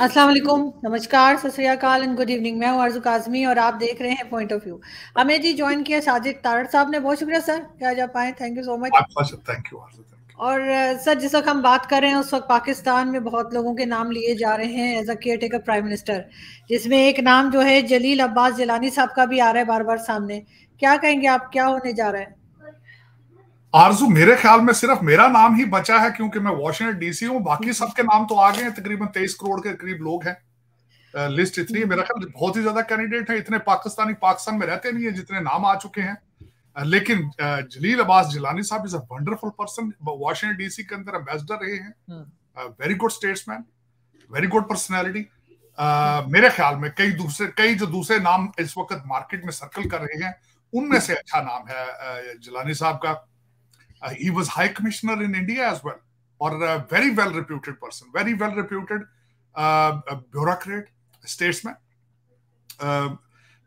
अस्सलाम वालेकुम, नमस्कार, सत श्री अकाल एंड गुड इवनिंग। मैं हूं आरजू काजमी और आप देख रहे हैं पॉइंट ऑफ व्यू। हमें जी ज्वाइन किया साजिद तारड़ साहब ने, बहुत शुक्रिया सर कि आज आप आए, thank you so much. Thank you. और सर, जिस वक्त हम बात कर रहे हैं उस वक्त पाकिस्तान में बहुत लोगों के नाम लिए जा रहे हैं as a caretaker prime minister, जिसमें एक नाम जो है जलील अब्बास जिलानी साहब का भी आ रहा है बार बार सामने। क्या कहेंगे आप, क्या होने जा रहा है? आरजू, मेरे ख्याल में सिर्फ मेरा नाम ही बचा है क्योंकि मैं वॉशिंगटन डीसी हूँ। बाकी सबके नाम तो आ गए हैं। तकरीबन 23 करोड़ के करीब लोग हैं। लिस्ट इतनी है, मेरा ख्याल बहुत ही ज्यादा कैंडिडेट है। इतने पाकिस्तानी पाकिस्तान में रहते नहीं है जितने नाम आ चुके हैं। लेकिन जलील अब्बास जिलानी साहब is a wonderful person. Washington DC के अंदर एम्बेसडर रहे हैं। Very good statesman, very good personality. मेरे ख्याल में कई जो दूसरे नाम इस वक्त मार्केट में सर्कल कर रहे हैं उनमें से अच्छा नाम है जिलानी साहब का। He was High Commissioner in India as well, और very well reputed person, very well reputed bureaucrat, statesman.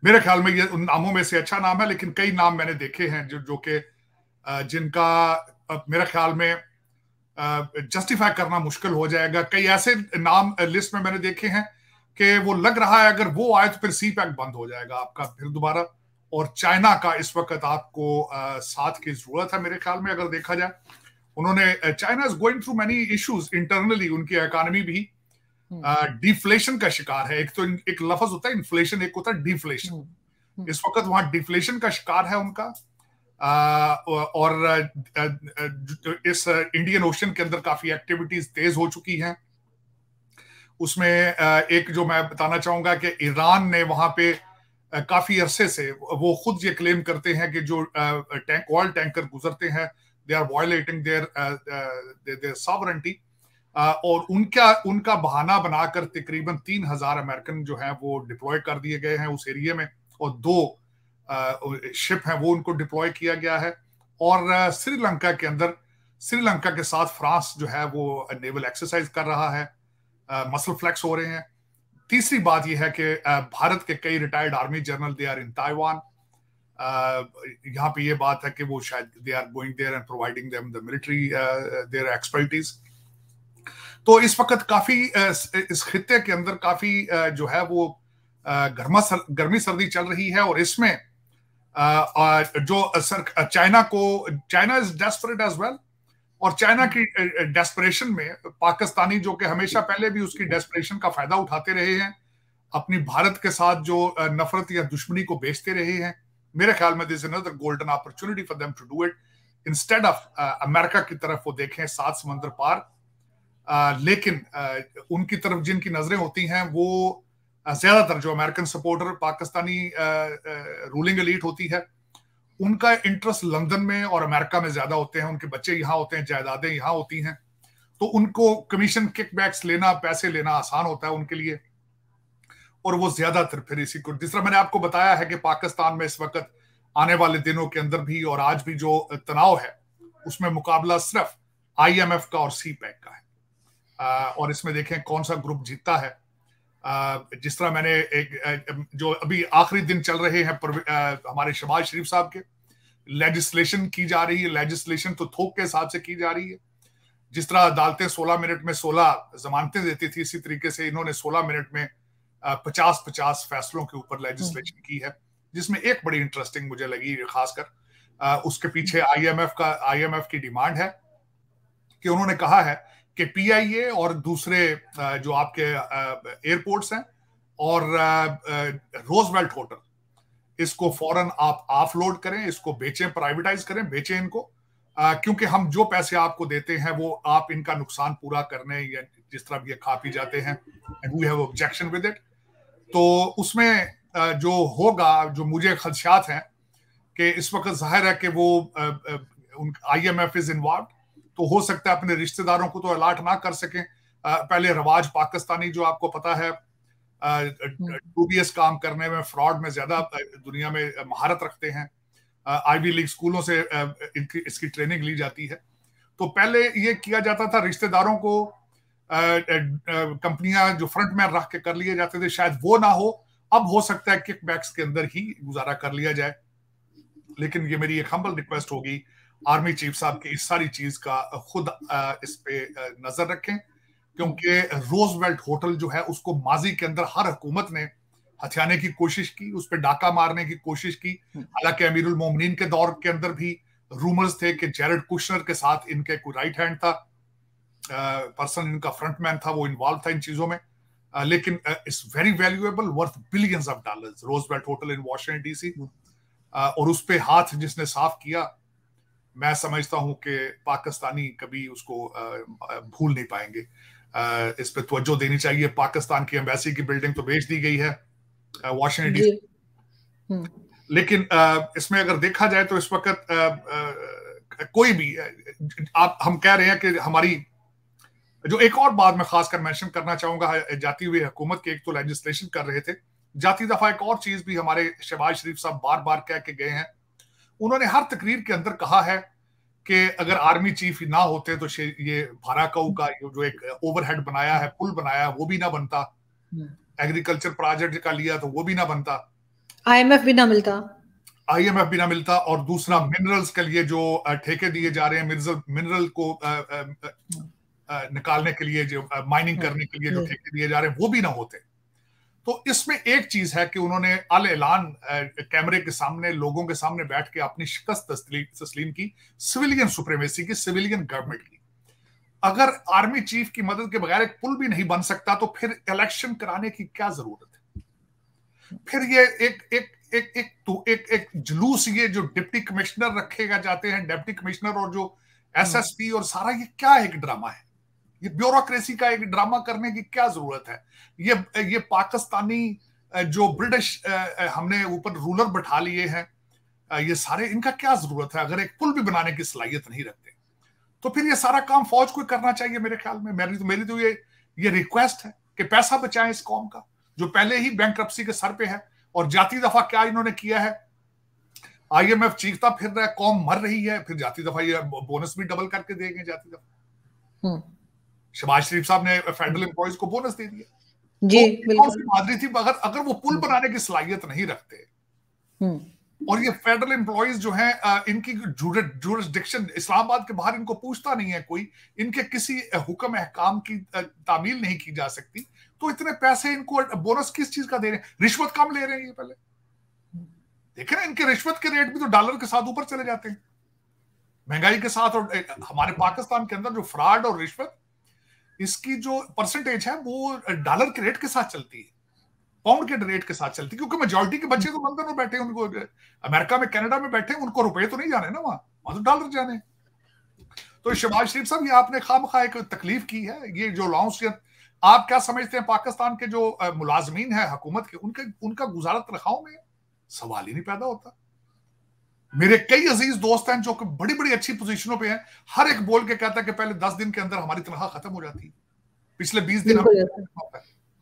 मेरे ख्याल में ये उन नामों में से अच्छा नाम है। लेकिन कई नाम मैंने देखे हैं जो कि जिनका मेरे ख्याल में जस्टिफाई करना मुश्किल हो जाएगा। कई ऐसे नाम लिस्ट में मैंने देखे हैं कि वो लग रहा है अगर वो आए तो फिर सी पैक बंद हो जाएगा आपका फिर दोबारा। और चाइना का इस वक्त आपको साथ की जरूरत है मेरे ख्याल में। अगर देखा जाए, उन्होंने China is going through many issues internally. उनकी इकोनॉमी भी डिफ्लेशन का शिकार है। एक तो एक लफ्ज होता है इन्फ्लेशन, एक होता है डिफ्लेशन। इस वक्त वहां डिफ्लेशन का शिकार है उनका। और इस इंडियन ओशन के अंदर काफी एक्टिविटीज तेज हो चुकी हैं। उसमें एक जो मैं बताना चाहूंगा कि ईरान ने वहां पे काफी अरसे से, वो खुद ये क्लेम करते हैं कि जो ऑयल टैंकर गुजरते हैं they are violating their sovereignty. और उनका बहाना बनाकर तकरीबन 3,000 अमेरिकन जो हैं वो डिप्लॉय कर दिए गए हैं उस एरिया में, और 2 शिप हैं वो उनको डिप्लॉय किया गया है। और श्रीलंका के अंदर, श्रीलंका के साथ फ्रांस जो है वो नेवल एक्सरसाइज कर रहा है। मसल फ्लैक्स हो रहे हैं। तीसरी बात यह है कि भारत के कई retired army general they are in Taiwan. यहाँ पे ये बात है कि वो शायद they are going there and providing them the military their expertise. तो इस वक्त काफी इस खित्ते के अंदर काफी जो है वो गर्मी सर्दी चल रही है। और इसमें जो China is desperate as well. और चाइना की डेस्परेशन में पाकिस्तानी, जो कि हमेशा पहले भी उसकी डेस्परेशन का फायदा उठाते रहे हैं, अपनी भारत के साथ जो नफरत या दुश्मनी को बेचते रहे हैं, मेरे ख्याल में this is another golden opportunity for them to do it. Instead of America की तरफ वो देखें 7 समंदर पार। लेकिन उनकी तरफ जिनकी नजरें होती हैं वो ज्यादातर जो American supporter Pakistani ruling elite होती है, उनका इंटरेस्ट लंदन में और अमेरिका में ज्यादा होते हैं। उनके बच्चे यहाँ होते हैं, जायदादें यहाँ होती हैं, तो उनको कमीशन किकबैक्स लेना, पैसे लेना आसान होता है उनके लिए। और वो ज्यादातर फिर इसी को, जिस तरह मैंने आपको बताया है कि पाकिस्तान में इस वक्त आने वाले दिनों के अंदर भी और आज भी जो तनाव है उसमें मुकाबला सिर्फ IMF का और सी पैक का है। और इसमें देखें कौन सा ग्रुप जीतता है। जिस तरह मैंने एक जो अभी आखिरी दिन चल रहे हैं हमारे शहबाज शरीफ साहब के, लेजिस्लेशन की जा रही है। लेजिस्लेशन तो थोक के हिसाब से की जा रही है। जिस तरह अदालतें 16 मिनट में 16 जमानतें देती थी, इसी तरीके से इन्होंने 16 मिनट में 50-50 फैसलों के ऊपर लेजिस्लेशन की है, जिसमें एक बड़ी इंटरेस्टिंग मुझे लगी खासकर। उसके पीछे IMF की डिमांड है कि उन्होंने कहा है कि PIA और दूसरे जो आपके एयरपोर्ट्स हैं और रोजवेल्ट होटल, इसको फौरन आप ऑफलोड करें, इसको बेचें, प्राइवेटाइज करें, बेचें इनको। क्योंकि हम जो पैसे आपको देते हैं वो आप इनका नुकसान पूरा करने या जिस तरह ये खा पी जाते हैं, and we have objection with it. तो उसमें जो होगा, जो मुझे खदशात हैं कि इस वक्त जाहिर है कि वो IMF इज इन्वॉल्व, तो हो सकता है अपने रिश्तेदारों को तो अलर्ट ना कर सकें। पहले रवाज पाकिस्तानी जो आपको पता है डूबियस काम करने में, फ्रॉड में ज्यादा दुनिया में महारत रखते हैं। आईवी लीग स्कूलों से इसकी ट्रेनिंग ली जाती है। तो पहले ये किया जाता था, रिश्तेदारों को कंपनियां जो फ्रंट में रख के कर लिए जाते थे, शायद वो ना हो। अब हो सकता है किकबैक्स के अंदर ही गुजारा कर लिया जाए। लेकिन ये मेरी एक हम्बल रिक्वेस्ट होगी आर्मी चीफ साहब की, इस सारी चीज का खुद इस पे नजर रखें क्योंकि रोजवेल्ट होटल जो है उसको माजी के अंदर हर हुकूमत ने हथियाने की कोशिश की, उस पर डाका मारने की कोशिश की। हालांकि अमीरुल मोमिनीन के दौर के अंदर भी रूमर्स थे कि जेरेड कुशनर के साथ इनके कोई राइट हैंड था, पर्सन इनका फ्रंटमैन था, वो इन्वॉल्व था इन चीजों में। लेकिन it's very valuable, worth billions of dollars, Roosevelt hotel in Washington DC. और उस पे हाथ जिसने साफ किया, मैं समझता हूं कि पाकिस्तानी कभी उसको भूल नहीं पाएंगे। इस पे तवज्जो देनी चाहिए। पाकिस्तान की एम्बेसी की बिल्डिंग तो बेच दी गई है वॉशिंगटन डीसी, लेकिन इसमें अगर देखा जाए तो इस वक्त कोई भी आप हम कह रहे हैं कि हमारी जो एक और बात मैं खासकर मेंशन करना चाहूंगा जाती हुई हुकूमत के, एक तो लेजिस्लेशन कर रहे थे, जाती दफा एक और चीज भी हमारे शहबाज शरीफ साहब बार बार कह के गए हैं। उन्होंने हर तकरीर के अंदर कहा है कि अगर आर्मी चीफ ना होते तो ये भाराकाऊ का जो एक ओवरहेड बनाया है, पुल बनाया है, वो भी ना बनता। एग्रीकल्चर प्रोजेक्ट का लिया तो वो भी ना बनता, आईएमएफ भी ना मिलता, और दूसरा मिनरल्स के लिए जो ठेके दिए जा रहे हैं, मिनरल को निकालने के लिए, जो माइनिंग करने के लिए जो ठेके दिए जा रहे हैं, वो भी ना होते। तो इसमें एक चीज है कि उन्होंने अल ऐलान कैमरे के सामने, लोगों के सामने बैठ के अपनी शिकस्त तस्लीम की, सिविलियन सुप्रीमेसी की, सिविलियन गवर्नमेंट की। अगर आर्मी चीफ की मदद के बगैर एक पुल भी नहीं बन सकता तो फिर इलेक्शन कराने की क्या जरूरत है? फिर ये एक जुलूस, ये जो डिप्टी कमिश्नर रखेगा जाते हैं, डिप्टी कमिश्नर और जो एसएसपी और सारा, ये क्या एक ड्रामा है? ये ब्यूरोक्रेसी का एक ड्रामा करने की क्या जरूरत है? ये पाकिस्तानी जो ब्रिटिश हमने ऊपर रूलर बैठा लिए हैं, ये सारे, इनका क्या जरूरत है? अगर एक पुल भी बनाने की सलाहियत नहीं रखते तो फिर ये सारा काम फौज को करना चाहिए मेरे ख्याल में। मेरी तो ये रिक्वेस्ट है कि पैसा बचाएं इस कौम का, जो पहले ही बैंकरप्सी के सर पे है। और जाती दफा क्या इन्होंने किया है, आईएमएफ चीखता फिर रहा है, कौम मर रही है, फिर जाती दफा ये बोनस भी डबल करके देंगे। जाती दफा शहबाज शरीफ साहब ने फेडरल एम्प्लॉयज को बोनस दे दिया जी, बिल्कुल मादरी थी। अगर वो पुल बनाने की सलाहियत नहीं रखते, और ये फेडरल एम्प्लॉयज जो हैं, इनकी जुरिस्डिक्शन इस्लामाबाद के बाहर इनको पूछता नहीं है कोई, इनके किसी हुक्म अहकाम की तामील नहीं की जा सकती, तो इतने पैसे इनको बोनस किस चीज का दे रहे हैं? रिश्वत कम ले रहे हैं ये पहले देखे ना, इनके रिश्वत के रेट भी तो डॉलर के साथ ऊपर चले जाते हैं महंगाई के साथ। और हमारे पाकिस्तान के अंदर जो फ्रॉड और रिश्वत, इसकी जो परसेंटेज है वो डॉलर के रेट के साथ चलती है, पाउंड के रेट के साथ चलती है, क्योंकि मेजॉरिटी के बच्चे तो लंदन में बैठे हैं, उनको अमेरिका में, कनाडा में बैठे हैं, उनको रुपए तो नहीं जाने ना, वहां तो डॉलर जाने। तो शहबाज शरीफ साहब, ये आपने खामखा एक तकलीफ की है। ये जो अलाउंस, आप क्या समझते हैं पाकिस्तान के जो मुलाजमीन है हुकूमत के, उनका गुजारा तनख्वाहों में सवाल ही नहीं पैदा होता। मेरे कई अजीज दोस्त हैं जो कि बड़ी बड़ी अच्छी पोजीशनों पे हैं, हर एक बोल के कहता है कि पहले 10 दिन के अंदर हमारी तनख्वाह खत्म हो जाती है, पिछले 20 दिन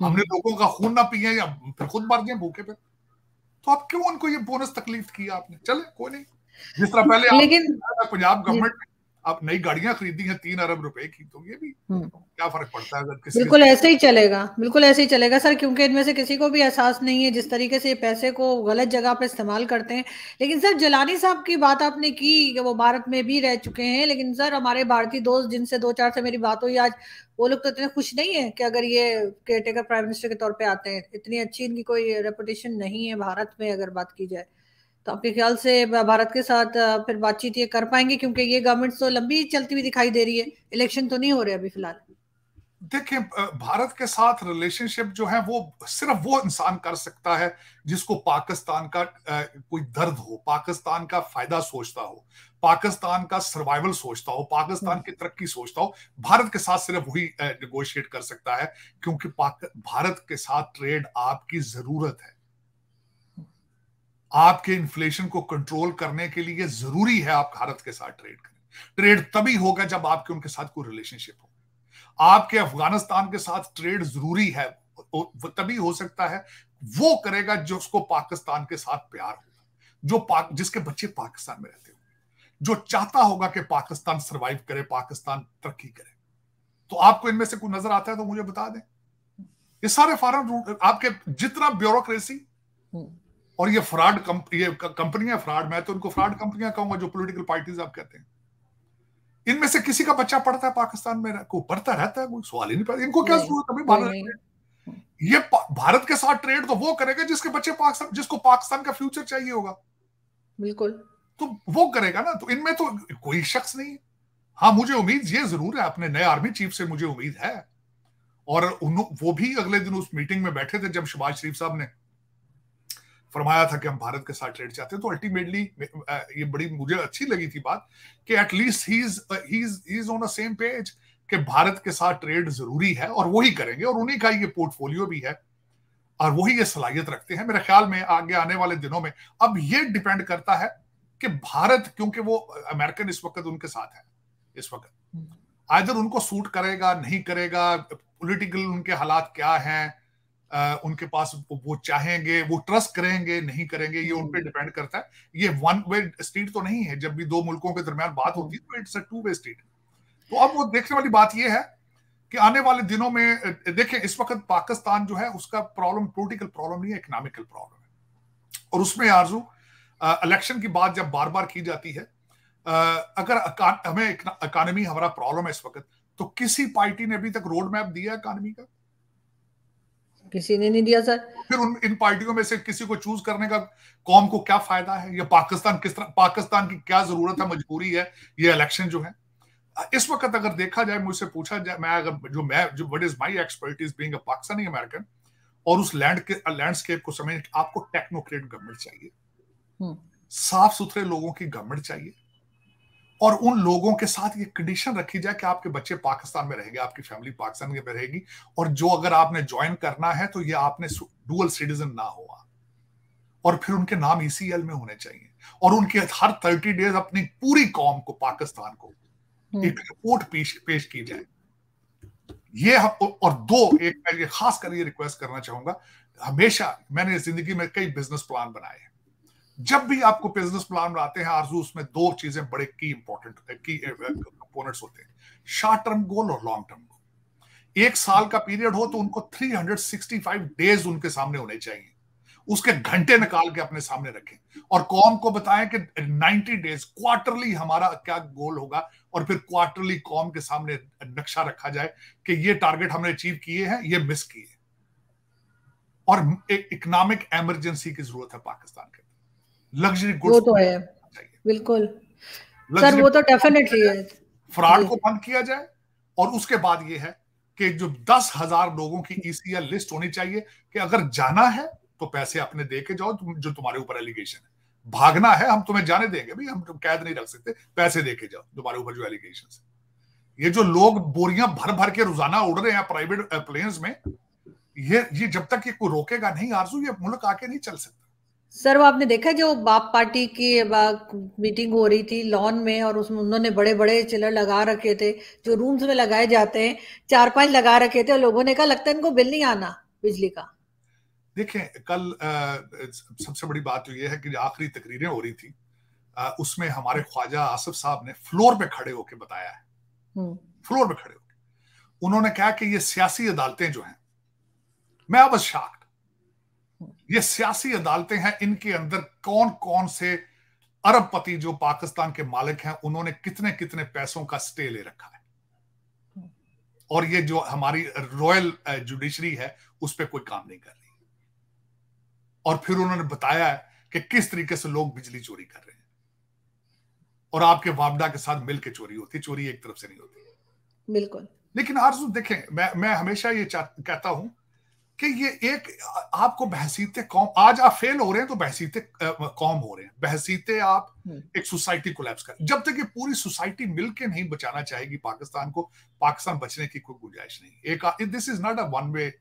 हमने लोगों का खून ना पिए या फिर खुद मर गए भूखे पे। तो आप क्यों उनको ये बोनस तकलीफ की आपने? चले कोई नहीं, जिस तरह पहले लेकिन पंजाब गवर्नमेंट आप नई गाड़ियां खरीदी हैं 3 अरब रुपए की, तो ये भी क्या फर्क पड़ता है? अगर किसी बिल्कुल ऐसे ही चलेगा, बिल्कुल ऐसे ही चलेगा सर, क्योंकि इनमें से किसी को भी एहसास नहीं है जिस तरीके से पैसे को गलत जगह पे इस्तेमाल करते हैं। लेकिन सर, जिलानी साहब की बात आपने की कि वो भारत में भी रह चुके हैं, लेकिन सर हमारे भारतीय दोस्त जिनसे 2-4 से मेरी बात हुई आज, वो लोग तो इतने खुश नहीं है कि अगर ये केयरटेकर प्राइम मिनिस्टर के तौर पर आते हैं। इतनी अच्छी इनकी कोई रेपुटेशन नहीं है भारत में अगर बात की जाए। तो आपके ख्याल से भारत के साथ फिर बातचीत ये कर पाएंगे? क्योंकि ये गवर्नमेंट तो लंबी चलती हुई दिखाई दे रही है, इलेक्शन तो नहीं हो रहे अभी फिलहाल। देखिए, भारत के साथ रिलेशनशिप जो है वो सिर्फ वो इंसान कर सकता है जिसको पाकिस्तान का कोई दर्द हो, पाकिस्तान का फायदा सोचता हो, पाकिस्तान का सर्वाइवल सोचता हो, पाकिस्तान की तरक्की सोचता हो। भारत के साथ सिर्फ वही नेगोशिएट कर सकता है, क्योंकि भारत के साथ ट्रेड आपकी जरूरत है। आपके इन्फ्लेशन को कंट्रोल करने के लिए जरूरी है आप भारत के साथ ट्रेड करें। ट्रेड तभी होगा जब आपके उनके साथ कोई रिलेशनशिप हो। आपके अफगानिस्तान के साथ ट्रेड जरूरी है, तभी हो सकता है वो करेगा जो उसको पाकिस्तान के साथ प्यार होगा, जिसके बच्चे पाकिस्तान में रहते होंगे, जो चाहता होगा कि पाकिस्तान सर्वाइव करे, पाकिस्तान तरक्की करे। तो आपको इनमें से कोई नजर आता है तो मुझे बता दें। ये सारे फॉरेन आपके जितना ब्यूरोक्रेसी और ये फ्रॉड, ये कंपनियां फ्रॉड, मैं तो उनको फ्रॉड कंपनियां कहूंगा जो पॉलिटिकल पार्टीज आप कहते हैं, इनमें से किसी का बच्चा पढ़ता है पाकिस्तान में, को पढ़ता रहता है, कोई सवाल ही नहीं पड़ता। इनको क्या नहीं, जरूरत है कोई भारत नहीं। ये भारत के साथ ट्रेड तो वो करेगा जिसके बच्चे पाकिस्तान, जिसको पाकिस्तान का फ्यूचर चाहिए होगा, बिल्कुल। तो वो करेगा ना। तो इनमें तो कोई शख्स नहीं है। हाँ, मुझे उम्मीद ये जरूर है, अपने नए आर्मी चीफ से मुझे उम्मीद है, और वो भी अगले दिन उस मीटिंग में बैठे थे जब शहबाज शरीफ साहब ने फरमाया था कि हम भारत के साथ ट्रेड चाहते हैं। तो अल्टीमेटली ये बड़ी मुझे अच्छी लगी थी बात कि at least he is on the same page कि भारत के साथ ट्रेड जरूरी है और वही करेंगे, और उन्हीं का ये पोर्टफोलियो भी है और वही ये सलाहियत रखते हैं। मेरे ख्याल में आगे आने वाले दिनों में अब ये डिपेंड करता है कि भारत, क्योंकि वो अमेरिकन इस वक्त उनके साथ है, इस वक्त आइदर उनको सूट करेगा नहीं करेगा, पॉलिटिकल उनके हालात क्या हैं, उनके पास वो चाहेंगे, वो ट्रस्ट करेंगे नहीं करेंगे, ये उन पर डिपेंड करता है। ये वन वे स्ट्रीट तो नहीं है, जब भी दो मुल्कों के दरमियान बात होती है तो it's a two way street. तो अब वो देखने वाली बात ये है कि आने वाले दिनों में देखें, इस वक्त पाकिस्तान जो है उसका प्रॉब्लम पॉलिटिकल प्रॉब्लम नहीं है, इकोनॉमिकल प्रॉब्लम है। और उसमें आरजू इलेक्शन की बात जब बार बार की जाती है, अगर हमें इकोनॉमी हमारा प्रॉब्लम है इस वक्त, तो किसी पार्टी ने अभी तक रोड मैप दिया इकोनॉमी का? किसी ने नहीं दिया सर। फिर इन पार्टियों में से किसी को चूज करने का कौम को क्या फायदा है, या पाकिस्तान किस तरह, पाकिस्तान की क्या जरूरत है, मजबूरी है ये इलेक्शन जो है इस वक्त अगर देखा जाए, मुझसे पूछा जाए, मैं अगर जो what is my expertise being a Pakistani American, और उस लैंडस्केप को समझने, आपको टेक्नोक्रेट गवर्नमेंट चाहिए, साफ सुथरे लोगों की गवर्नमेंट चाहिए, और उन लोगों के साथ ये कंडीशन रखी जाए कि आपके बच्चे पाकिस्तान में रहेंगे, आपकी फैमिली पाकिस्तान में रहेगी, और जो अगर आपने ज्वाइन करना है तो ये आपने डुअल सिटीजन ना हुआ, और फिर उनके नाम ईसीएल में होने चाहिए, और उनके हर 30 डेज अपनी पूरी कौम को, पाकिस्तान को एक रिपोर्ट पेश की जाए। ये और दो, एक मैं खास कर ये रिक्वेस्ट करना चाहूंगा, हमेशा मैंने जिंदगी में कई बिजनेस प्लान बनाए हैं, जब भी आपको बिजनेस प्लान बनाते हैं आरजू, उसमें दो चीजें बड़े की कंपोनेंट्स होते हैं, शॉर्ट टर्म गोल और लॉन्ग टर्म गोल। एक साल का पीरियड हो तो उनको 365 डेज उनके सामने होने चाहिए, उसके घंटे निकाल के अपने सामने रखें, और कौम को बताएं कि 90 डेज क्वार्टरली हमारा क्या गोल होगा, और फिर क्वार्टरली कौम के सामने नक्शा रखा जाए कि ये टारगेट हमने अचीव किए हैं, ये मिस किए। और एक इकोनॉमिक इमरजेंसी की जरूरत है पाकिस्तान के, लग्जरी गुड्स वो तो है, बिल्कुल सर, वो तो डेफिनेटली है। फ्रॉड को बंद किया जाए, और उसके बाद ये है कि जो 10,000 लोगों की ईसीएल लिस्ट होनी चाहिए कि अगर जाना है तो पैसे अपने दे के जाओ, जो तुम्हारे ऊपर एलिगेशन है, भागना है हम तुम्हें जाने देंगे भाई, हम तुम कैद नहीं रख सकते, पैसे दे के जाओ तुम्हारे ऊपर जो एलिगेशन है। ये जो लोग बोरियां भर भर के रोजाना उड़ रहे हैं प्राइवेट प्लेन्स में, ये जब तक ये कोई रोकेगा नहीं आरजू, ये मुल्क आके नहीं चल सकता। सर, वो आपने देखा जो बाप पार्टी की मीटिंग हो रही थी लॉन में, और उसमें उन्होंने बड़े बड़े चिलर लगा रखे थे, जो रूम्स में लगाए जाते हैं, 4-5 लगा रखे थे, और लोगों ने कहा लगता है इनको बिल नहीं आना बिजली का। देखें, कल सबसे बड़ी बात तो यह है कि आखिरी तकरीरें हो रही थी, उसमें हमारे ख्वाजा आसिफ साहब ने फ्लोर पे खड़े होकर बताया है, फ्लोर पे खड़े होकर उन्होंने कहा कि ये सियासी अदालतें जो हैं, मैं बस शॉक्ड, ये सियासी अदालतें हैं, इनके अंदर कौन कौन से अरबपति जो पाकिस्तान के मालिक हैं, उन्होंने कितने कितने पैसों का स्टे ले रखा है, और ये जो हमारी रॉयल जुडिशरी है उस पर कोई काम नहीं कर रही। और फिर उन्होंने बताया है कि किस तरीके से लोग बिजली चोरी कर रहे हैं, और आपके वापडा के साथ मिलकर चोरी होती, चोरी एक तरफ से नहीं होती। बिल्कुल। लेकिन आरजू देखें, मैं हमेशा ये कहता हूं कि ये एक आपको बहसीते कौम, आज आप फेल हो रहे हैं तो बहसीते कौम हो रहे हैं, बहसीते आप एक सोसाइटी कोलैप्स कर, जब तक ये पूरी सोसाइटी मिलके नहीं बचाना चाहेगी पाकिस्तान को, पाकिस्तान बचने की कोई गुंजाइश नहीं। This is not a one way,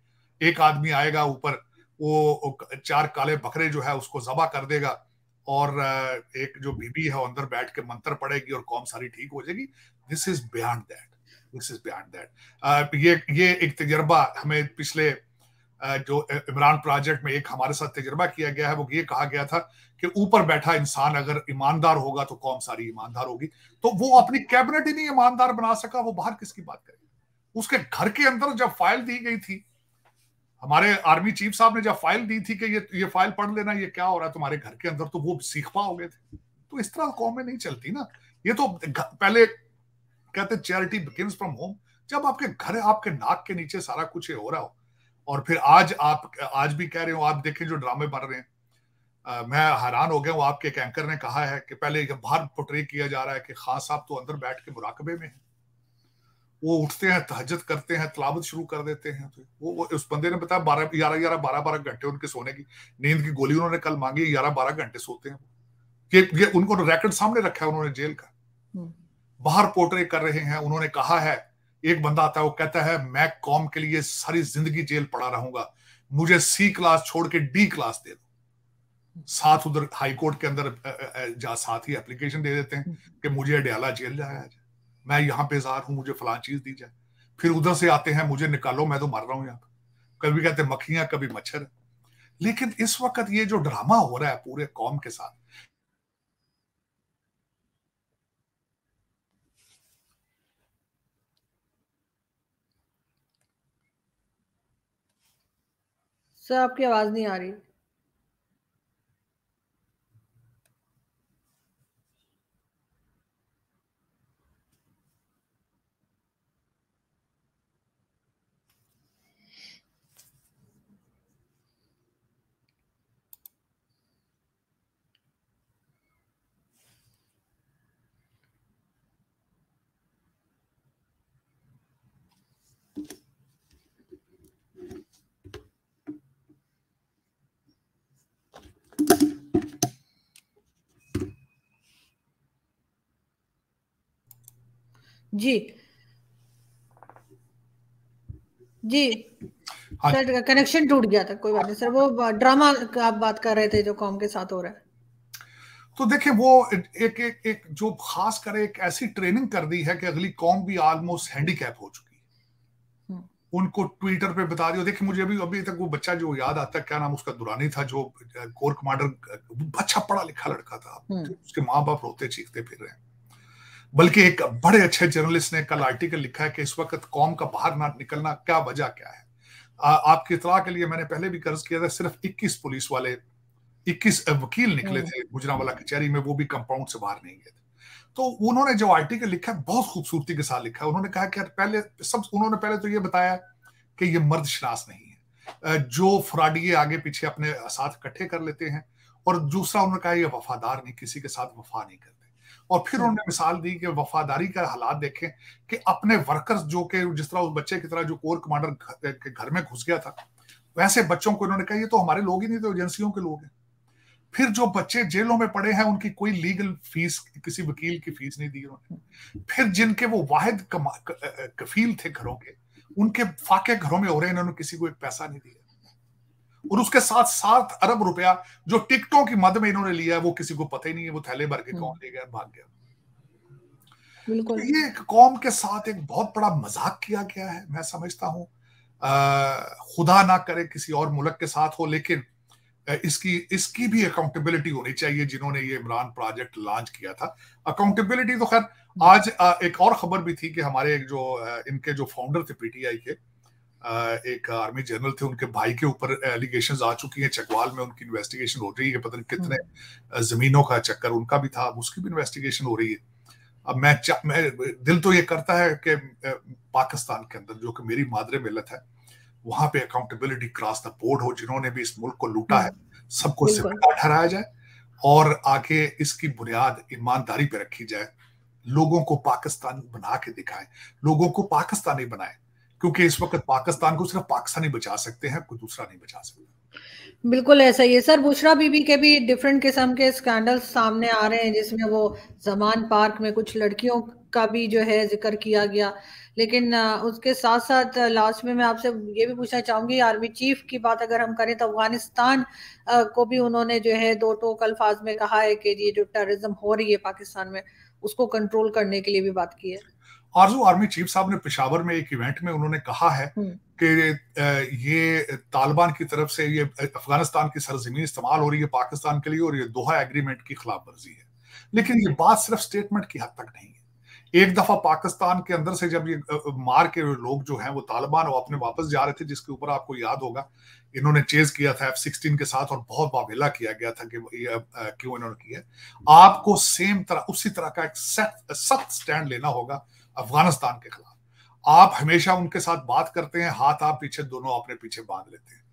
एक आदमी आएगा ऊपर, वो 4 काले बकरे जो है उसको जबा कर देगा, और एक जो बीबी है अंदर बैठ के मंत्र पड़ेगी और कौम सारी ठीक हो जाएगी। This is beyond that, this is beyond that. ये एक तजर्बा हमें पिछले जो इमरान प्रोजेक्ट में एक हमारे साथ तजर्बा किया गया है, वो ये कहा गया था कि ऊपर बैठा इंसान अगर ईमानदार होगा तो कौम सारी ईमानदार होगी। तो वो अपनी कैबिनेट ही नहीं ईमानदार बना सका, वो बाहर किसकी बात करेगा। उसके घर के अंदर जब फाइल दी गई थी, हमारे आर्मी चीफ साहब ने जब फाइल दी थी कि ये फाइल पढ़ लेना, ये क्या हो रहा है तुम्हारे घर के अंदर, तो वो सीखपा हो गए थे। तो इस तरह कौमें नहीं चलती ना। ये तो पहले कहते हैं चैरिटी बिगिंस फ्रॉम होम। जब आपके घर, आपके नाक के नीचे सारा कुछ हो रहा हो, और फिर आज भी कह रहे हो, आप देखें जो ड्रामे बन रहे हैं, मैं हैरान हो गया हूँ। आपके एक एंकर ने कहा है कि पहले बाहर पोर्ट्रे किया जा रहा है कि खान साहब तो अंदर बैठ के मुराकबे में हैं, वो उठते हैं, तहज्जुद करते हैं, तलावत शुरू कर देते हैं। तो वो उस बंदे ने बताया 12 घंटे उनके सोने की, नींद की गोली उन्होंने कल मांगी, 11-12 घंटे सोते हैं। ये उनको रिकॉर्ड सामने रखा है उन्होंने जेल का, बाहर पोर्ट्रे कर रहे हैं। उन्होंने कहा है, एक बंदा आता है वो कहता है मैं कौम के लिए सारी जिंदगी जेल पड़ा रहूंगा, मुझे सी क्लास छोड़ के डी क्लास दे दो। साथ उधर हाई कोर्ट के अंदर जा साथ ही एप्लीकेशन दे देते हैं कि मुझे अडयाला जेल जाया जाए, मैं यहां बेजार हूं, मुझे फलां चीज दी जाए। फिर उधर से आते हैं, मुझे निकालो, मैं तो मर रहा हूं यहाँ पे। कभी कहते मक्खियां, कभी मच्छर। लेकिन इस वक्त ये जो ड्रामा हो रहा है पूरे कौम के साथ, सर आपकी आवाज नहीं आ रही। जी जी सर, कनेक्शन टूट गया था, कोई बात नहीं सर। वो ड्रामा का आप बात कर रहे थे जो कॉम के साथ हो रहा है। तो देखिए वो एक जो खास कर एक ऐसी ट्रेनिंग कर दी है कि अगली कौम भी ऑलमोस्ट हैंडीकैप हो चुकी है। उनको ट्विटर पे बता दिया। देखिए मुझे अभी तक वो बच्चा जो याद आता है, क्या नाम उसका, दुरानी था, जो कोर कमांडर, अच्छा पढ़ा लिखा लड़का था, उसके माँ बाप रोते चीखते फिर रहे हैं। बल्कि एक बड़े अच्छे जर्नलिस्ट ने कल आर्टिकल लिखा है कि इस वक्त कौम का बाहर ना निकलना क्या वजह क्या है। आपकी इतला के लिए मैंने पहले भी कर्ज किया था, सिर्फ 21 पुलिस वाले, 21 वकील निकले थे गुजरांवाला कचहरी में, वो भी कंपाउंड से बाहर नहीं गए थे। तो उन्होंने जो आर्टिकल लिखा है बहुत खूबसूरती के साथ लिखा है। उन्होंने कहा कि उन्होंने पहले तो ये बताया कि ये मर्द शनास नहीं है, जो फ्रॉडिये आगे पीछे अपने साथ इकट्ठे कर लेते हैं, और दूसरा उन्होंने कहा ये वफादार नहीं, किसी के साथ वफा नहीं करते। और फिर उन्होंने मिसाल दी कि वफादारी का हालात देखें कि अपने वर्कर्स, जो कि जिस तरह उस बच्चे की तरह जो कोर कमांडर के घर में घुस गया था, वैसे बच्चों को इन्होंने कहा ये तो हमारे लोग ही नहीं, तो एजेंसियों के लोग हैं। फिर जो बच्चे जेलों में पड़े हैं, उनकी कोई लीगल फीस, किसी वकील की फीस नहीं दी उन्होंने। फिर जिनके वो वाहिद कफील थे घरों के, उनके फाके घरों में हो रहे हैं, इन्होंने किसी को एक पैसा नहीं दिया। और उसके साथ 7 अरब रुपया जो टिकटों की मद में इन्होंने लिया है, वो किसी को पता ही नहीं है, वो थैले भर के कौन ले गया, भाग गया। बिल्कुल। तो ये कौम के साथ एक बहुत बड़ा मजाक किया गया है, मैं समझता हूं। खुदा ना करे किसी और मुल्क के साथ हो, लेकिन इसकी भी अकाउंटेबिलिटी होनी चाहिए। जिन्होंने ये इमरान प्रोजेक्ट लॉन्च किया था, अकाउंटेबिलिटी तो खैर आज एक और खबर भी थी कि हमारे इनके जो फाउंडर थे पीटीआई के, एक आर्मी जनरल थे, उनके भाई के ऊपर एलिगेशंस आ चुकी हैं। चकवाल में उनकी इन्वेस्टिगेशन हो रही है, पता नहीं कितने जमीनों का चक्कर उनका भी था, उसकी भी इन्वेस्टिगेशन हो रही है। अब मैं दिल तो ये करता है कि पाकिस्तान के अंदर, जो कि मेरी मादरे मिल्लत है, वहां पे अकाउंटेबिलिटी क्रॉस द बोर्ड हो। जिन्होंने भी इस मुल्क को लूटा है, सबको जिम्मेदार ठहराया जाए, और आगे इसकी बुनियाद ईमानदारी पे रखी जाए। लोगों को पाकिस्तान बना के दिखाएं, लोगों को पाकिस्तानी बनाएं, क्योंकि इस वक्त पाकिस्तान को सिर्फ पाकिस्तानी बचा सकते हैं, कोई दूसरा नहीं बचा सकता। बिल्कुल ऐसा ही है सर। बुशरा बीबी के भी डिफरेंट किस्म के स्कैंडल्स सामने आ रहे हैं, जिसमें वो जमान पार्क में कुछ लड़कियों का भी जो है जिक्र किया गया। लेकिन उसके साथ साथ लास्ट में मैं आपसे ये भी पूछना चाहूंगी, आर्मी चीफ की बात अगर हम करें तो अफगानिस्तान को भी उन्होंने जो है 2 टोक अल्फाज में कहा है कि ये जो टेररिज्म हो रही है पाकिस्तान में, उसको कंट्रोल करने के लिए भी बात की है। आरजू आर्मी चीफ साहब ने पेशावर में एक इवेंट में उन्होंने कहा है कि ये तालिबान की तरफ से ये अफगानिस्तान की सरजमीन इस्तेमाल हो रही है पाकिस्तान के लिए, और ये दोहा एग्रीमेंट की खिलाफ वर्जी है। लेकिन ये बात सिर्फ स्टेटमेंट की हद तक नहीं है। एक दफा पाकिस्तान के अंदर से जब ये मार के लोग जो हैं वो तालिबान वो अपने वापस जा रहे थे, जिसके ऊपर आपको याद होगा इन्होंने चेज किया था F-16 के साथ, और बहुत वावेला किया गया था कि क्यों इन्होंने किया। आपको सेम तरह, उसी तरह का एक सख्त स्टैंड लेना होगा अफगानिस्तान के खिलाफ, आप हमेशा उनके साथ बात करते हैं, हाथ आप पीछे दोनों अपने पीछे बांध लेते हैं,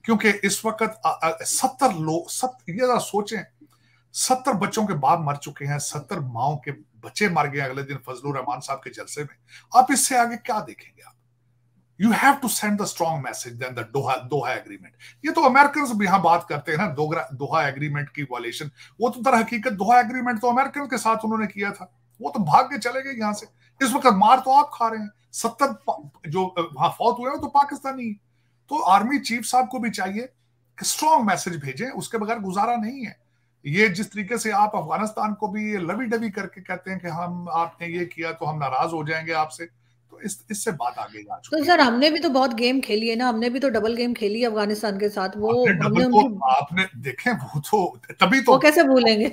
क्योंकि इस वक्त 70 लोग, ये जरा सोचें, 70 बच्चों के बाप मर चुके हैं, 70 माओं के बच्चे मर गए अगले दिन फजलुर रहमान साहब के जलसे में। आप इससे आगे क्या देखेंगे? आप you have to send the strong message then the Doha agreement. ये तो अमेरिकन भी यहां बात करते हैं ना, दोहा एग्रीमेंट की वायलेशन। वो तो दर हकीकत दोहा एग्रीमेंट तो अमेरिकन के साथ उन्होंने किया था, वो तो भाग के चले गए यहां से। इस वक्त मार तो आप खा रहे हैं। 70 जो वहां फौत हुए हैं तो पाकिस्तानी। तो आर्मी चीफ साहब को भी चाहिए कि स्ट्रॉन्ग मैसेज भेजें, उसके बगैर गुजारा नहीं है। ये जिस तरीके से आप अफगानिस्तान को भी लवी डवी करके कहते हैं कि हम, आपने ये किया तो हम नाराज हो जाएंगे आपसे, तो इससे बात आगे जा चुकी है। तो सर हमने भी तो बहुत गेम खेली है ना, हमने भी तो डबल गेम खेली अफगानिस्तान के साथ। वो हमने उनकी, आपने देखे, वो तो तभी तो वो कैसे भूलेंगे?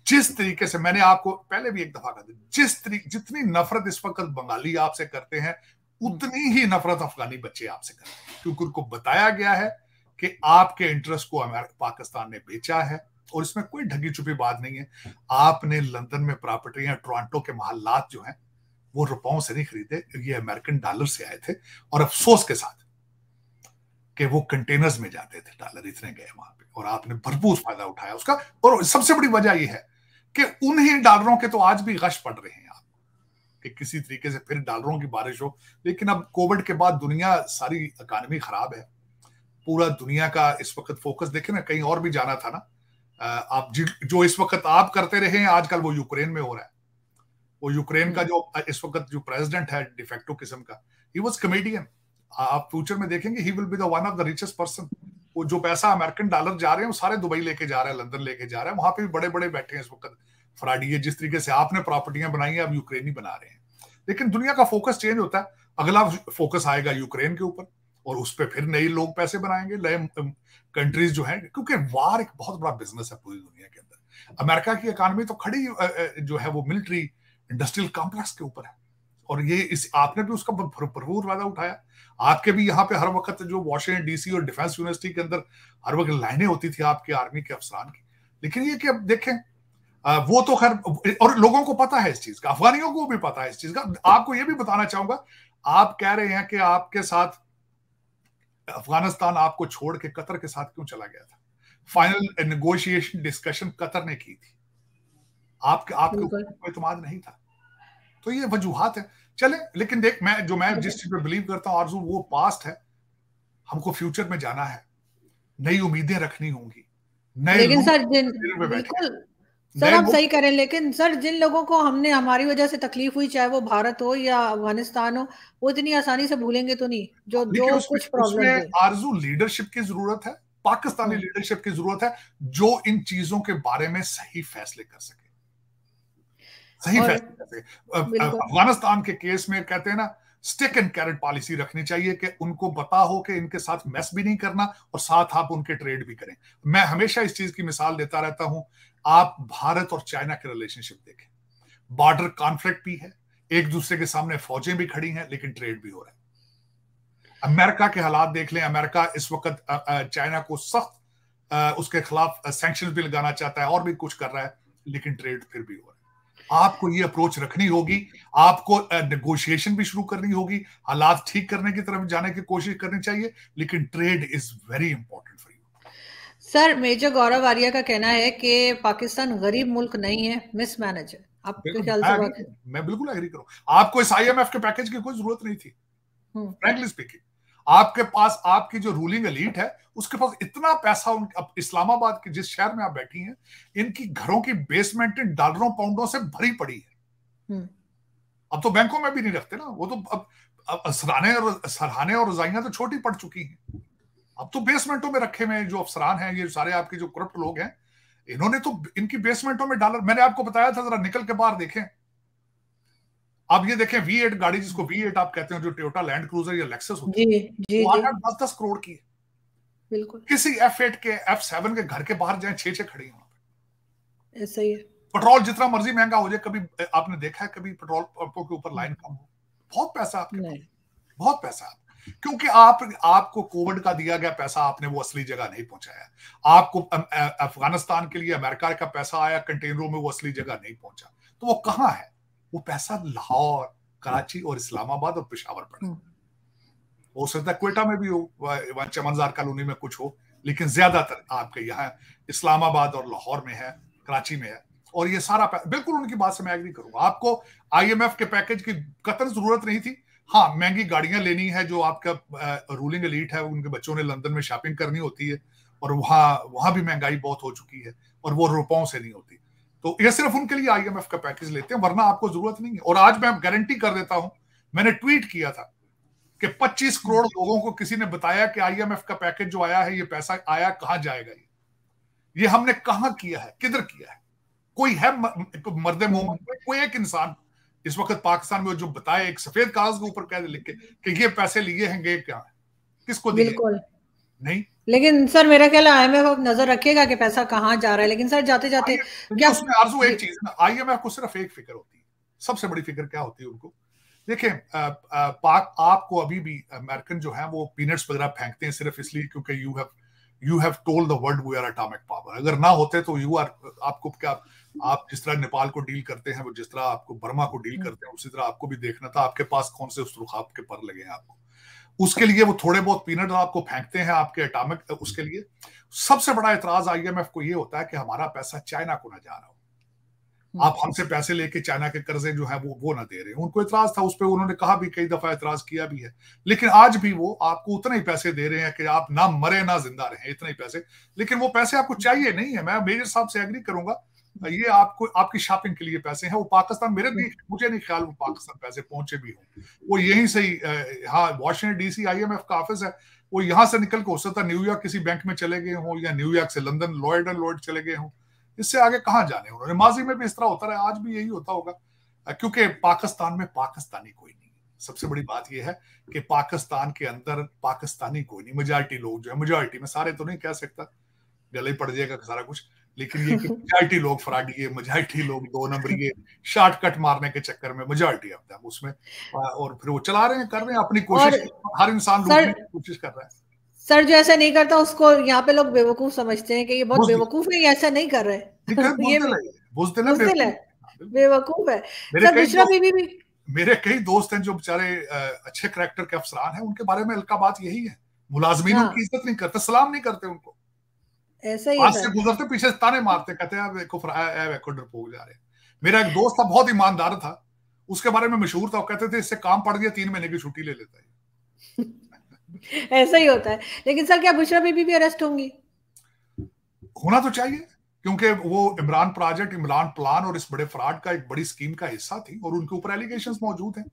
जिस तरीके से मैंने आपको पहले भी एक दफा कहा, जितनी नफरत इस वक्त बंगाली आपसे करते हैं, उतनी ही नफरत अफगानी बच्चे आपसे करते हैं, क्योंकि उनको बताया गया है कि आपके इंटरेस्ट को पाकिस्तान ने बेचा है। और इसमें कोई ढगी छुपी बात नहीं है। आपने लंदन में प्रॉपर्टियां, टोरंटो के महल्लात जो हैं, वो रुपयों से नहीं खरीदे, ये अमेरिकन डॉलर से आए थे। और अफसोस के साथ कि वो कंटेनर्स में जाते थे, डॉलर इतने गए वहां पे, और आपने भरपूर फायदा उठाया उसका। और सबसे बड़ी वजह यह है कि उन्हीं डॉलरों के तो आज भी गश पड़ रहे हैं आप, कि किसी तरीके से फिर डॉलरों की बारिश हो। लेकिन अब कोविड के बाद दुनिया सारी इकानमी खराब है, पूरा दुनिया का इस वक्त फोकस देखें ना, कहीं और भी जाना था ना। आप जो इस वक्त आप करते रहे हैं, आजकल वो यूक्रेन में हो रहा है। वो यूक्रेन का जो इस वक्त जो प्रेसिडेंट है डिफेक्टो किस्म का, ही वाज कमेडियन। आप फ्यूचर में देखेंगे he will be the one of the richest person. वो जो पैसा अमेरिकन डॉलर जा रहे हैं वो सारे दुबई लेके जा रहे हैं, लंदन लेके जा रहे हैं, वहां पे भी बड़े बड़े बैठे हैं इस वक्त फ्राडी। जिस तरीके से आपने प्रॉपर्टियां बनाई हैं, अब यूक्रेनी बना रहे हैं। लेकिन दुनिया का फोकस चेंज होता है, अगला फोकस आएगा यूक्रेन के ऊपर, और उस पर फिर नए लोग पैसे बनाएंगे, नए कंट्रीज जो है, क्योंकि वार एक बहुत बड़ा बिजनेस है पूरी दुनिया के अंदर। अमेरिका की इकानमी तो खड़ी जो है वो मिलिट्री इंडस्ट्रियल कॉम्प्लेक्स के ऊपर है, और ये आपने भी उसका भरपूर फायदा उठाया। आपके भी यहाँ पे हर वक्त जो वॉशिंगटन डीसी और डिफेंस यूनिवर्सिटी के अंदर हर वक्त लाइनें होती थी आपके आर्मी के अफसरान की। लेकिन ये कि अब देखें, वो तो खैर, और लोगों को पता है इस चीज का, अफगानियों को भी पता है इस चीज का। आपको ये भी बताना चाहूंगा, आप कह रहे हैं कि आपके साथ अफगानिस्तान आपको छोड़ के कतर के साथ क्यों चला गया था? फाइनल नेगोशिएशन डिस्कशन कतर ने की थी, आपके ऊपर एतमाद नहीं था। तो ये वजूहात है। चले, लेकिन देख, मैं जिस चीज पे बिलीव करता हूँ आरजू, वो पास्ट है, हमको फ्यूचर में जाना है, नई उम्मीदें रखनी होंगी, नए लेकिन सर बिल्कुल सर आप सही करें, लेकिन सर जिन लोगों को हमने, हमारी वजह से तकलीफ हुई, चाहे वो भारत हो या अफगानिस्तान हो, वो इतनी आसानी से भूलेंगे तो नहीं, जो कुछ प्रॉब्लम हुई। आरजू लीडरशिप की जरूरत है, पाकिस्तानी लीडरशिप की जरूरत है, जो इन चीजों के बारे में सही फैसले कर सके, सही फैसले कर सके। अफगानिस्तान के केस में कहते हैं ना, स्टिक एंड कैरेट पॉलिसी रखनी चाहिए, कि उनको पता हो कि इनके साथ मैस भी नहीं करना, और साथ आप उनके ट्रेड भी करें। मैं हमेशा इस चीज की मिसाल देता रहता हूं, आप भारत और चाइना के रिलेशनशिप देखें, बॉर्डर कॉन्फ्लिक्ट भी है, एक दूसरे के सामने फौजें भी खड़ी हैं, लेकिन ट्रेड भी हो रहा है। अमेरिका के हालात देख लें, अमेरिका इस वक्त चाइना को सख्त उसके खिलाफ सैंक्शन भी लगाना चाहता है, और भी कुछ कर रहा है, लेकिन ट्रेड फिर भी हो रहा है। आपको ये अप्रोच रखनी होगी, आपको नेगोशिएशन भी शुरू करनी होगी, हालात ठीक करने की तरफ जाने की कोशिश करनी चाहिए, लेकिन trade is very important for you. Sir major Gaurav Arya का कहना है कि पाकिस्तान गरीब मुल्क नहीं है, मिसमैनेज है। आपके ख्याल से बात है? मैं बिल्कुल एग्री करूं। आपको इस IMF के पैकेज की कोई जरूरत नहीं थी, फ्रैंकली स्पीकिंग। आपके पास, आपकी जो रूलिंग एलीट है, उसके पास इतना पैसा, अब इस्लामाबाद के जिस शहर में आप बैठी हैं, इनकी घरों की बेसमेंट डॉलरों पाउंडों से भरी पड़ी है। अब तो बैंकों में भी नहीं रखते ना, वो तो अब सराहने और रजाइयां तो छोटी पड़ चुकी हैं, अब तो बेसमेंटों में रखे हुए जो अफसरान हैं, ये सारे आपके जो करप्ट लोग हैं, इन्होंने तो इनकी बेसमेंटों में डॉलर, मैंने आपको बताया था, जरा निकल के बाहर देखें। आप ये देखें, V8 गाड़ी, जिसको V8 आप कहते हैं, जो टोयोटा लैंड क्रूजर या लेक्सस होती है, वो 8-10 करोड़ की है। बिल्कुल। किसी F8 के, F7 के घर के बाहर जाए, 6 खड़ी है वहां पे। ऐसा ही है। पेट्रोल जितना मर्जी महंगा हो जाए, कभी आपने देखा है कभी पेट्रोल पंपों के ऊपर लाइन कम हो? बहुत पैसा आपके पास, बहुत पैसा, क्योंकि आपको कोविड का दिया गया पैसा आपने वो असली जगह नहीं पहुंचाया। आपको अफगानिस्तान के लिए अमेरिका का पैसा आया कंटेनरों में, वो असली जगह नहीं पहुंचा, तो वो कहां है? वो पैसा लाहौर, कराची और इस्लामाबाद और पेशावर पड़े। हो सकता है क्वेटा में भी हो, वहां चमनजार कॉलोनी में कुछ हो, लेकिन ज्यादातर आपके यहाँ इस्लामाबाद और लाहौर में है, कराची में है। और ये सारा बिल्कुल उनकी बात से मैं एग्री करूंगा। आपको आईएमएफ के पैकेज की कतई जरूरत नहीं थी। हाँ, महंगी गाड़ियां लेनी है, जो आपका रूलिंग एलीट है, उनके बच्चों ने लंदन में शॉपिंग करनी होती है, और वहां भी महंगाई बहुत हो चुकी है, और वो रुपयों से नहीं होती। तो ये सिर्फ उनके लिए आईएमएफ का पैकेज लेते हैं, वरना आपको जरूरत नहीं है। और आज मैं गारंटी कर देता हूं, मैंने ट्वीट किया था कि 25 करोड़ लोगों को किसी ने बताया कि आईएमएफ का पैकेज जो आया है, ये पैसा आया कहां जाएगा, ये हमने कहां किया है, किधर किया है? कोई है मर्दे मोहम्मद, कोई एक इंसान इस वक्त पाकिस्तान में जो बताए, एक सफेद कागज के ऊपर कह लिख के कि ये पैसे लिए हैं, क्या है, किसको दिए? बिल्कुल नहीं। लेकिन सर मेरा ख्याल है आईएमएफ नजर रखेगा कि पैसा कहाँ जा रहा है। लेकिन सर जाते जाते क्या उसमें आरजू एक चीज ना, आईएमएफ को सिर्फ एक फिक्र होती है, सबसे बड़ी फिक्र क्या होती है उनको? देखिए, पाक आपको अभी भी अमेरिकन जो है वो पीनट्स वगैरह फेंकते हैं सिर्फ इसलिए क्योंकि you have told the world we are atomic power. अगर ना होते तो आपको क्या, आप जिस तरह नेपाल को डील करते हैं, वो जिस तरह आपको बर्मा को डील करते हैं, उसी तरह आपको भी देखना था आपके पास कौन से सुरखाब के पर लगे हैं आपको। उसके लिए वो थोड़े बहुत पीनट आपको फेंकते हैं आपके एटॉमिक। उसके लिए सबसे बड़ा एतराज आईएमएफ को ये होता है कि हमारा पैसा चाइना को ना जा रहा हो, आप हमसे पैसे लेके चाइना के कर्जे जो है वो ना दे रहे हैं। उनको इतराज था उस पर, उन्होंने कहा भी, कई दफा इतराज किया भी है, लेकिन आज भी वो आपको उतने ही पैसे दे रहे हैं कि आप ना मरे ना जिंदा रहे, इतने ही पैसे। लेकिन वो पैसे आपको चाहिए नहीं है। मैं मेजर साहब से एग्री करूंगा, ये आपको आपकी शॉपिंग के लिए पैसे हैं। वो पाकिस्तान, मुझे नहीं ख्याल वो पाकिस्तान पैसे पहुंचे भी हों। वो यहीं से ही, हाँ, वाशिंगटन डीसी आईएमएफ का ऑफिस है, वो यहां से निकल के हो सकता है न्यूयॉर्क किसी बैंक में चले गए हों, या न्यूयॉर्क से लंदन लॉयड एंड लॉयड चले गए हों। इससे आगे कहां जाने उन्होंने। माजी में भी इस तरह होता रहा, आज भी यही होता होगा, क्योंकि पाकिस्तान में पाकिस्तानी कोई नहीं। सबसे बड़ी बात यह है कि पाकिस्तान के अंदर पाकिस्तानी कोई नहीं। मेजॉरिटी लोग जो है, मेजॉरिटी में सारे तो नहीं कह सकता, गले पड़ जाएगा सारा कुछ, लेकिन ये कि मेजॉरिटी लोग फ्रॉडी है, मेजॉरिटी लोग दो नंबरी, शॉर्टकट मारने के चक्कर में मेजॉरिटी ऑफ देम उसमें, और फिर वो चला रहे हैं, कर रहे हैं अपनी कोशिश। हर इंसान लूटने की कोशिश कर रहा है। सर जो ऐसा नहीं करता उसको यहाँ पे लोग बेवकूफ समझते हैं कि ये बहुत बेवकूफ है, ये ऐसा नहीं कर रहे। ये बुज़दिल है, बेवकूफ है। सर बुशरा बीबी भी, मेरे कई दोस्त हैं जो बेचारे अच्छे करैक्टर के अफसरान हैं, उनके बारे में हल्का बात यही है, मुलाजमीन उनकी इज्जत नहीं करते, सलाम नहीं करते उनको, ऐसा ही से गुजरते पीछे ताने मारते, कहते हैं देखो डरपोक जा रहे। मेरा एक दोस्त था, बहुत ईमानदार था, उसके बारे में मशहूर था, वो कहते थे इससे काम पड़ गया 3 महीने की छुट्टी ले लेता है। ऐसा ही होता है। लेकिन सर क्या बुशरा बीबी भी अरेस्ट होंगी? होना तो चाहिए, क्योंकि वो इमरान प्रोजेक्ट, इमरान प्लान और इस बड़े फ्रॉड का एक बड़ी स्कीम का हिस्सा थी, और उनके ऊपर एलिगेशंस मौजूद हैं।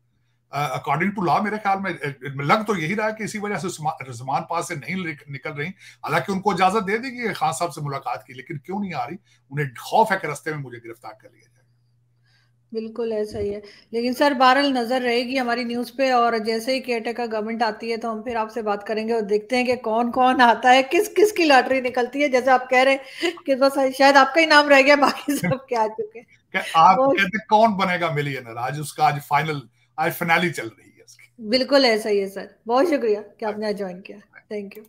अकॉर्डिंग टू लॉ मेरे ख्याल में लग तो यही रहा है कि इसी वजह से रज़मान पास से नहीं निकल रही। हालांकि उनको इजाजत दे दी कि खान साहब से मुलाकात की, लेकिन क्यों नहीं आ रही? उन्हें खौफ है कि रास्ते में मुझे गिरफ्तार कर लिया जाएगा। बिल्कुल ऐसा ही है। लेकिन सर बहरहाल नजर रहेगी हमारी न्यूज पे, और जैसे ही केयरटेकर गवर्नमेंट आती है तो हम फिर आपसे बात करेंगे और देखते हैं कि कौन कौन आता है, किस किस की लॉटरी निकलती है। जैसे आप कह रहे हैं कि बस शायद आपका ही नाम रह गया, बाकी सब के आ चुके हैं। आप कहते कौन बनेगा मिलियनर, आज उसका फाइनली चल रही है। बिल्कुल ऐसा ही है सर। बहुत शुक्रिया कि आपने ज्वाइन किया। Thank you.